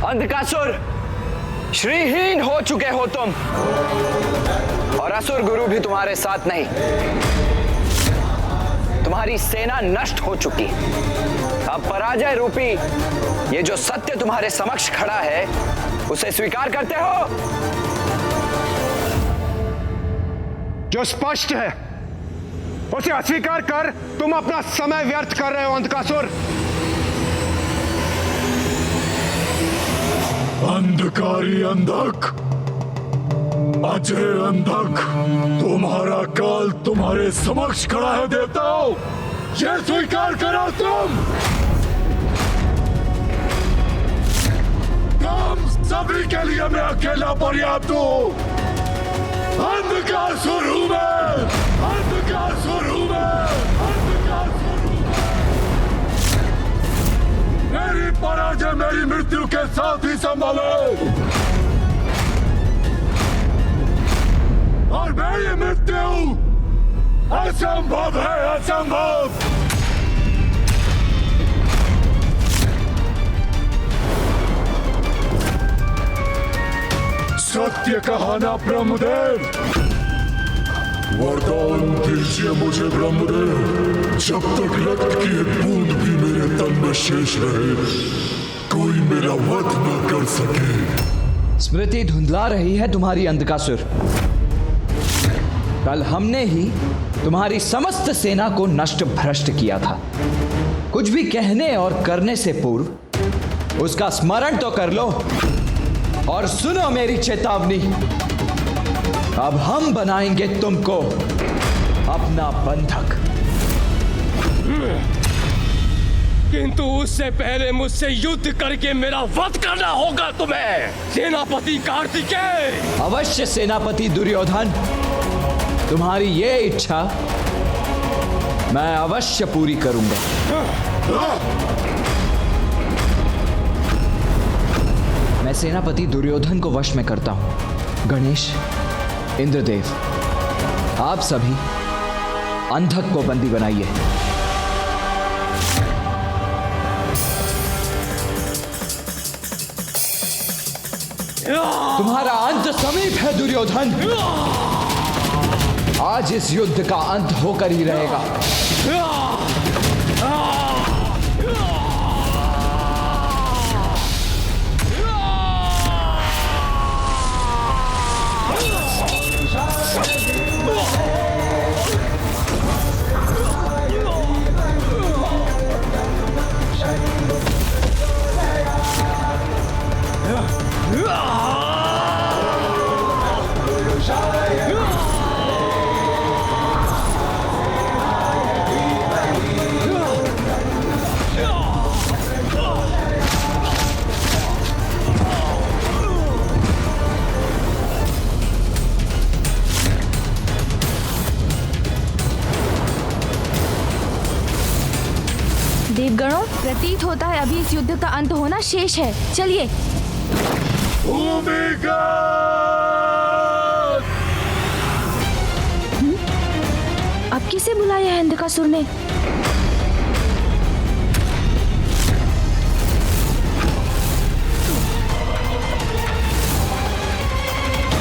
अंधकासुर, श्रीहीन हो चुके हो तुम, और असुर गुरु भी तुम्हारे साथ नहीं। तुम्हारी सेना नष्ट हो चुकी। अब पराजय रूपी ये जो सत्य तुम्हारे समक्ष खड़ा है, उसे स्वीकार करते हो? जो स्पष्ट है उसे अस्वीकार कर तुम अपना समय व्यर्थ कर रहे हो अंधकासुर। अंधकारी अंधक, अजय अंधक, तुम्हारा काल तुम्हारे समक्ष खड़ा है देवताओं, ये स्वीकार करो तुम सभी के लिए मैं अकेला पर्याप्त हूं। अंधकासुर हूं मैं, अंधकासुर हूं मैं, अंधकासुर हूं मैं। मेरी पराजय मेरी मृत्यु के साथ ही संभव है, और मेरी मृत्यु असंभव है, असंभव। सत्य कहा ना ब्रह्मदेव, वरदान दीजिए मुझे ब्रह्मदेव, जब तक रक्त की एक बूंद भी मेरे तन में शेष रहे, कोई मेरा वध न कर सके। स्मृति धुंधला रही है तुम्हारी अंधकासुर। कल हमने ही तुम्हारी समस्त सेना को नष्ट भ्रष्ट किया था। कुछ भी कहने और करने से पूर्व उसका स्मरण तो कर लो, और सुनो मेरी चेतावनी। अब हम बनाएंगे तुमको अपना बंधक, किंतु उससे पहले मुझसे युद्ध करके मेरा वध करना होगा तुम्हें, सेनापति कार्तिकेय। अवश्य सेनापति दुर्योधन, तुम्हारी ये इच्छा मैं अवश्य पूरी करूंगा। मैं सेनापति दुर्योधन को वश में करता हूं। गणेश, इंद्रदेव, आप सभी अंधक को बंदी बनाइए। तुम्हारा अंत समीप है दुर्योधन। आज इस युद्ध का अंत होकर ही रहेगा। देवगणों, प्रतीत होता है अभी इस युद्ध का अंत होना शेष है। चलिए। अब किसे बुलाया है अंधकासुर ने?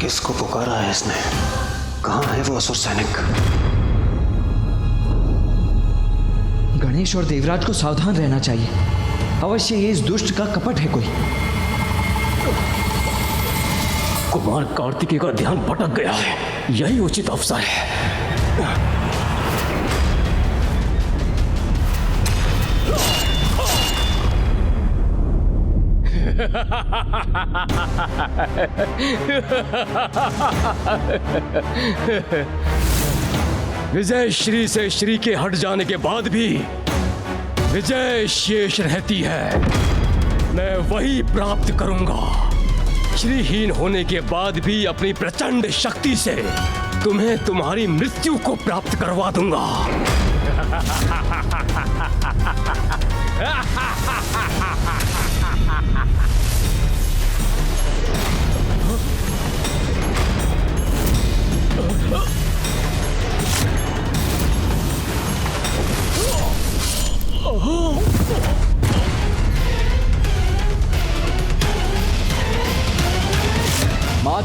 किसको पुकारा है इसने? कहाँ है वो असुर सैनिक? गणेश और देवराज को सावधान रहना चाहिए। अवश्य ये इस दुष्ट का कपट है कोई। कुमार कार्तिकेय का ध्यान भटक गया है, यही उचित अवसर है। विजय श्री से श्री के हट जाने के बाद भी विजय शेष रहती है। मैं वही प्राप्त करूंगा। श्रीहीन होने के बाद भी अपनी प्रचंड शक्ति से तुम्हें तुम्हारी मृत्यु को प्राप्त करवा दूंगा।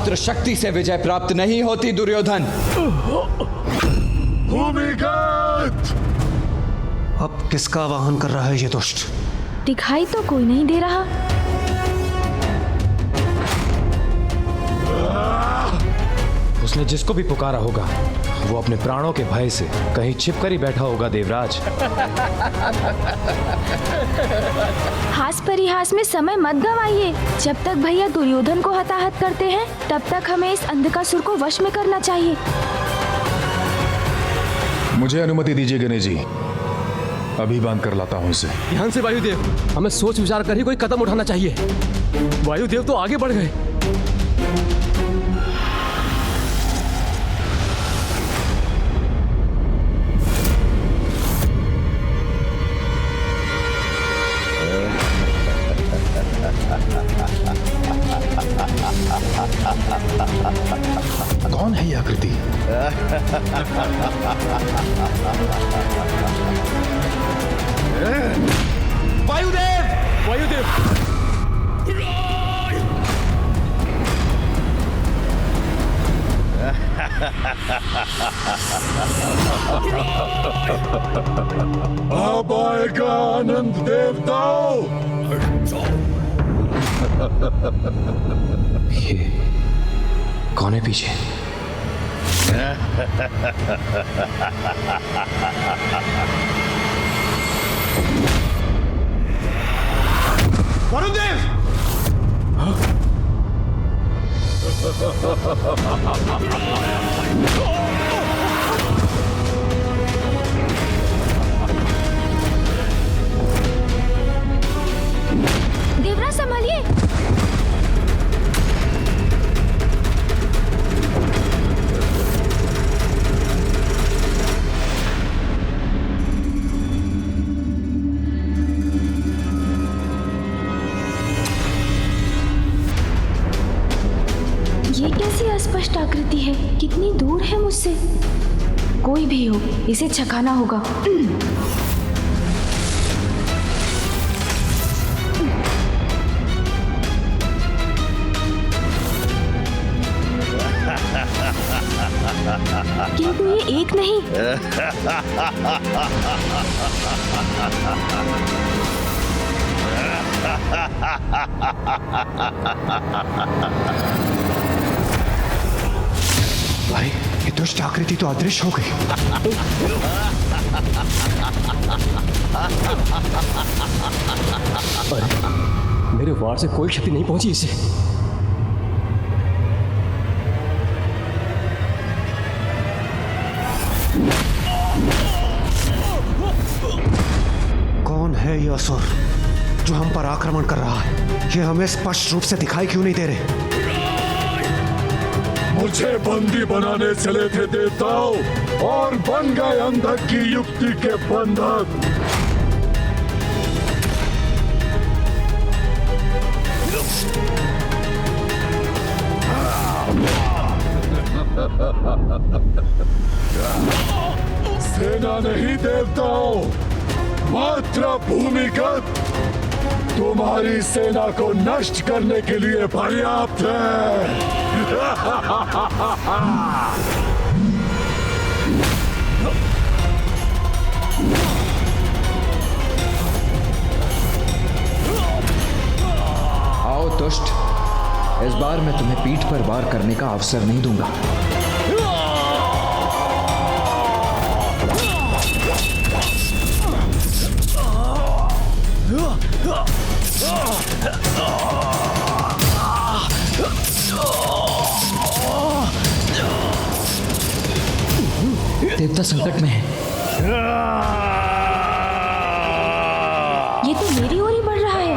मात्र शक्ति से विजय प्राप्त नहीं होती दुर्योधन। भूमिगत! अब किसका वाहन कर रहा है ये दुष्ट? दिखाई तो कोई नहीं दे रहा। उसने जिसको भी पुकारा होगा वो अपने प्राणों के भय से कहीं छिपकर ही बैठा होगा देवराज। हास परिहास में समय मत गवाइए। जब तक भैया दुर्योधन को हताहत करते हैं तब तक हमें इस अंधकासुर को वश में करना चाहिए। मुझे अनुमति दीजिए गणेश जी, अभी बांध कर लाता हूं इसे। ध्यान से वायुदेव, हमें सोच विचार कर ही कोई कदम उठाना चाहिए। वायुदेव तो आगे बढ़ गए। कौन है ये आकृति? वायुदेव! वायुदेव! अब आएगा आनंद देवताओं। ये कौन है पीछे? वरुणदेव! देवराज संभालिए। ये कैसी अस्पष्ट आकृति है? कितनी दूर है मुझसे? कोई भी हो, इसे छकाना होगा। किंतु ये एक नहीं। भाई, ये दुष्ट आकृति तो अदृश्य हो गई। मेरे वार से कोई क्षति नहीं पहुंची इसे। कौन है ये असुर जो हम पर आक्रमण कर रहा है? ये हमें स्पष्ट रूप से दिखाई क्यों नहीं दे रहे? मुझे बंदी बनाने चले थे देवताओं और बन गए अंधक की युक्ति के बंधक। सेना नहीं देवताओं, मात्र भूमिगत तुम्हारी सेना को नष्ट करने के लिए पर्याप्त है। आओ दुष्ट, इस बार मैं तुम्हें पीठ पर वार करने का अवसर नहीं दूंगा। देवता संकट में है। ये तो मेरी ओर ही बढ़ रहा है।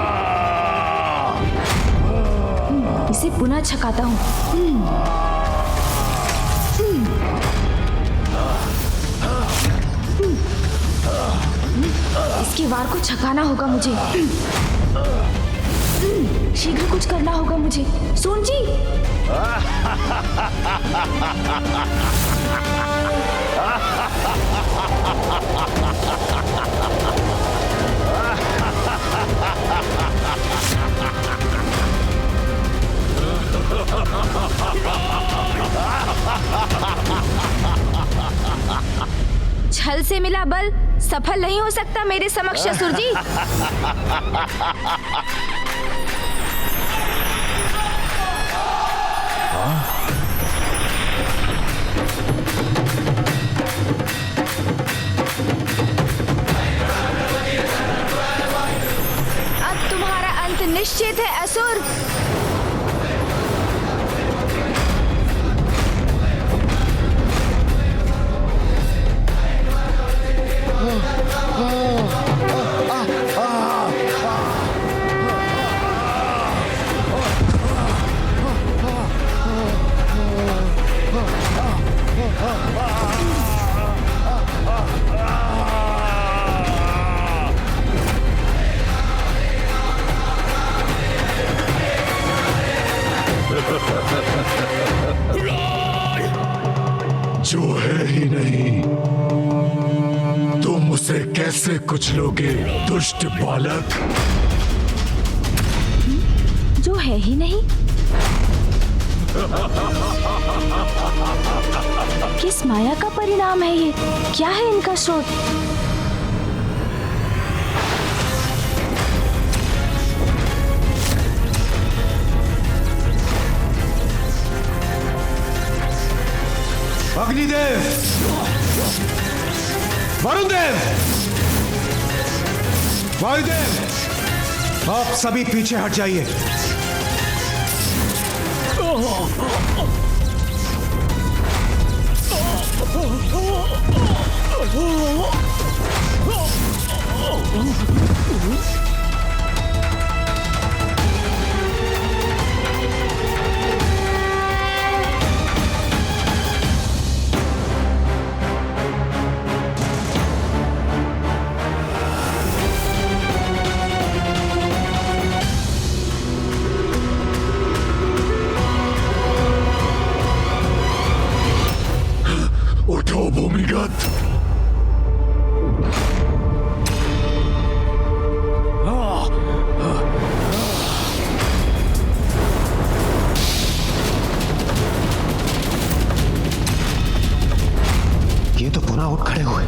इसे पुनः छकाता हूँ। इसके वार को छकाना होगा मुझे। शीघ्र कुछ करना होगा मुझे। सोन जी! जल से मिला बल सफल नहीं हो सकता मेरे समक्ष असुर जी। अब तुम्हारा अंत निश्चित है असुर। जो है ही नहीं तुम उसे कैसे कुचलोगे दुष्ट बालक। जो है ही नहीं? किस माया का परिणाम है ये? क्या है इनका स्रोत? अग्निदेव, वरुणदेव, वायुदेव, आप सभी पीछे हट जाइए। उठो भूमिगत। ये तो पुनः उठ खड़े हुए।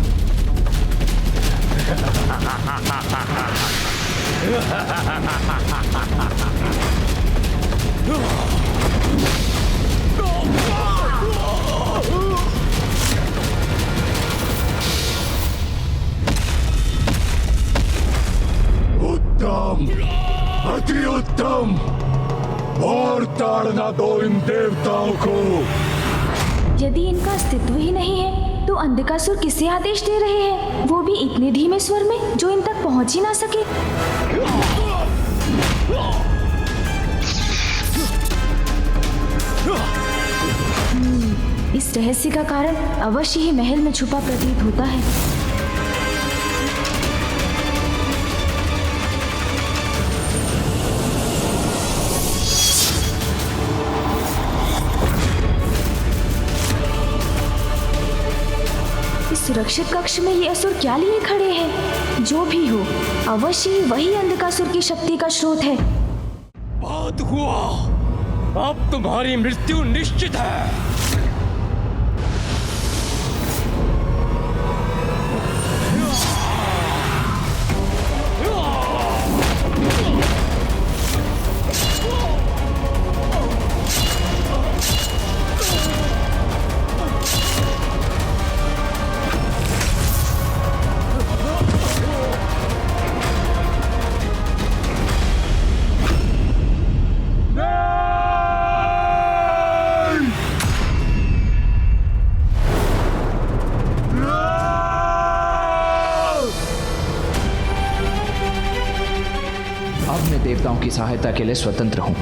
उत्तम, अति उत्तम। और ताड़ना दो इन देवताओं को। यदि इनका अस्तित्व ही नहीं है तो अंधकासुर किसे आदेश दे रहे हैं, वो भी इतने धीमे स्वर में जो इन तक पहुंच ही ना सके। इस रहस्य का कारण अवश्य ही महल में छुपा प्रतीत होता है। सुरक्षित कक्ष में ये असुर क्या लिए खड़े हैं? जो भी हो, अवश्य ही वही अंधकासुर की शक्ति का स्रोत है। बात हुआ, अब तुम्हारी मृत्यु निश्चित है। अब मैं देवताओं की सहायता के लिए स्वतंत्र हूं।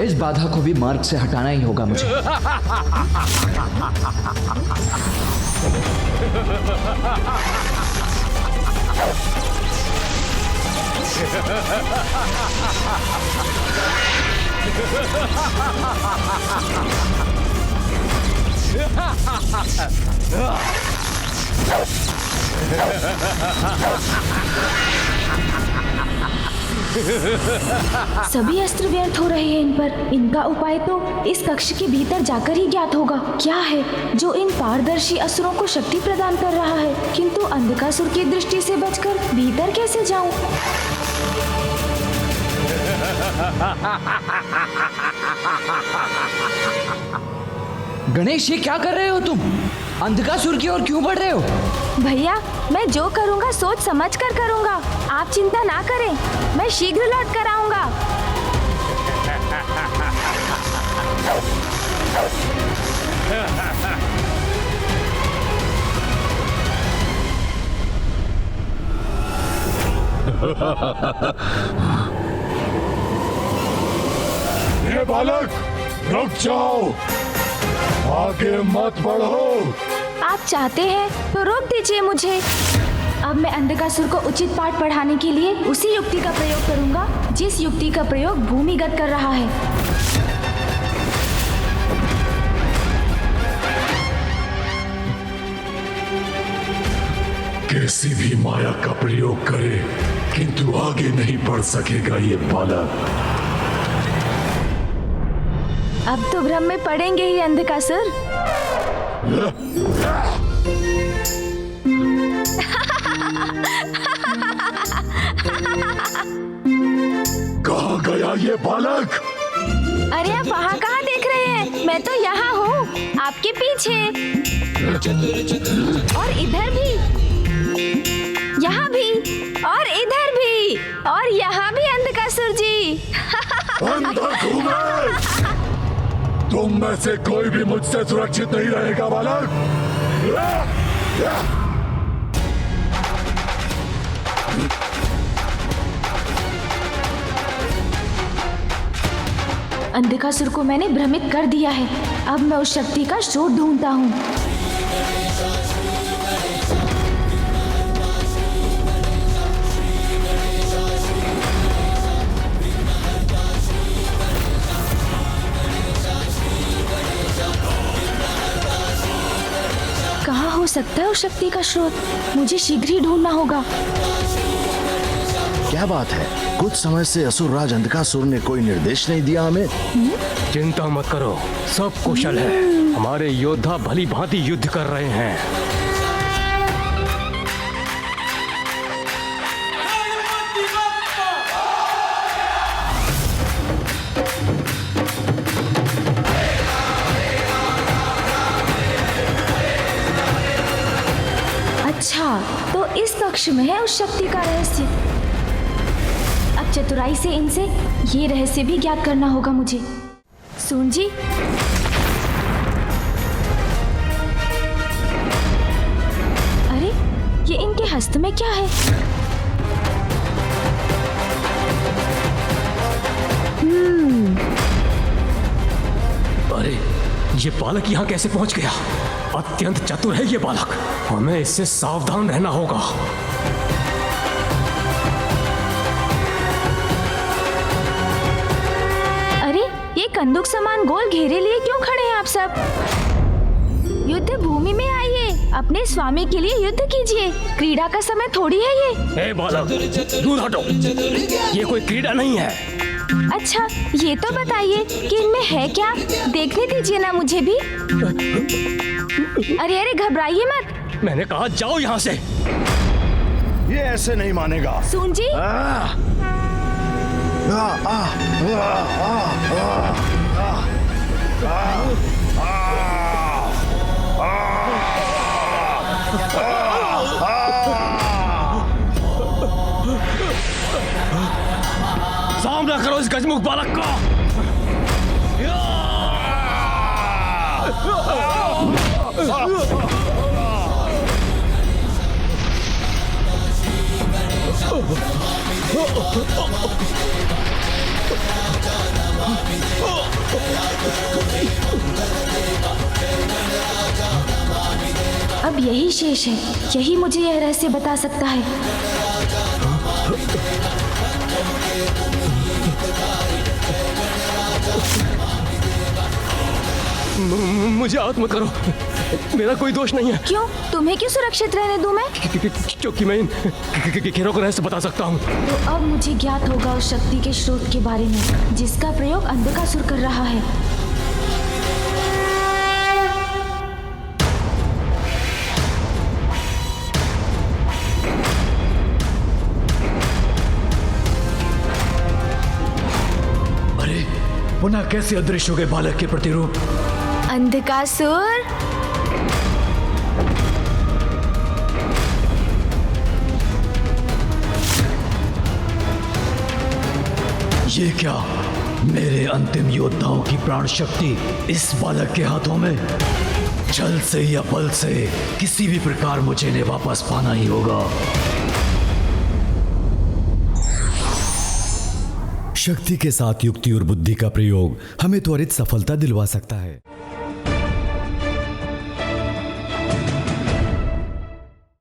इस बाधा को भी मार्ग से हटाना ही होगा मुझे। सभी अस्त्र व्यर्थ हो रहे हैं इन पर। इनका उपाय तो इस कक्ष के भीतर जाकर ही ज्ञात होगा। क्या है जो इन पारदर्शी असुरों को शक्ति प्रदान कर रहा है? किंतु अंधकासुर की दृष्टि से बचकर भीतर कैसे जाऊं? गणेश, ये क्या कर रहे हो तुम? अंधकासुर की ओर क्यों बढ़ रहे हो? भैया, मैं जो करूँगा सोच समझ कर करूँगा। आप चिंता ना करें, मैं शीघ्र लौट कर आऊँगा। ये बालक, रुक जाओ, आगे मत बढ़ो। आप चाहते हैं तो रोक दीजिए मुझे। अब मैं अंधकासुर को उचित पाठ पढ़ाने के लिए उसी युक्ति का प्रयोग करूंगा जिस युक्ति का प्रयोग भूमिगत कर रहा है। कैसी भी माया का प्रयोग करे किंतु आगे नहीं बढ़ सकेगा ये बालक। अब तो भ्रम में पड़ेंगे ही अंधकासुर। कहाँ गया ये बालक? अरे आप वहाँ कहाँ देख रहे हैं? मैं तो यहाँ हूँ, आपके पीछे। और इधर भी, यहाँ भी, और इधर भी, और यहाँ भी अंधकासुर जी। अंधा घूमे! तुम में से कोई भी मुझसे सुरक्षित नहीं रहेगा बालक। अंधकासुर को मैंने भ्रमित कर दिया है। अब मैं उस शक्ति का स्रोत ढूंढता हूँ। कहाँ हो सकता है उस शक्ति का स्रोत? मुझे शीघ्र ही ढूंढना होगा। क्या बात है? कुछ समय से असुरराज अंधकासुर ने कोई निर्देश नहीं दिया हमें। चिंता मत करो, सब कुशल है। हमारे योद्धा भली भांति युद्ध कर रहे हैं। अच्छा, तो इस कक्ष में है उस शक्ति का रहस्य। अब चतुराई से इनसे ये रहस्य भी ज्ञात करना होगा मुझे। सुन जी, अरे ये इनके हस्त में क्या है? अरे ये बालक यहाँ कैसे पहुँच गया? अत्यंत चतुर है ये बालक, हमें इससे सावधान रहना होगा। अरे ये कंदूक समान गोल घेरे लिए क्यों खड़े हैं आप सब? युद्ध भूमि में आइए, अपने स्वामी के लिए युद्ध कीजिए। क्रीड़ा का समय थोड़ी है ये। ए बालक, दूर हटो, ये कोई क्रीड़ा नहीं है। अच्छा, ये तो बताइए कि इनमें है क्या? देखने दीजिए ना मुझे भी। अरे अरे घबराइए मत। मैंने कहा जाओ यहाँ से। ये ऐसे नहीं मानेगा। सुन जी, सामना करो इस गजमुख बालक का। अब यही शेष है, यही मुझे यह रहस्य बता सकता है। मुझे आहत मत करो, मेरा कोई दोष नहीं है। क्यों? तुम्हें क्यों सुरक्षित रहने दूं मैं? क्योंकि मैं इन घेरों का रहस्य बता सकता हूँ। तो अब मुझे ज्ञात होगा उस शक्ति के स्रोत के बारे में जिसका प्रयोग अंधकासुर कर रहा है। अरे पुनः कैसे अदृश्य हो गए बालक के प्रतिरूप? अंधकासुर, ये क्या? मेरे अंतिम योद्धाओं की प्राण शक्ति इस बालक के हाथों में? छल से या बल से किसी भी प्रकार मुझे इन्हें वापस पाना ही होगा। शक्ति के साथ युक्ति और बुद्धि का प्रयोग हमें त्वरित सफलता दिलवा सकता है।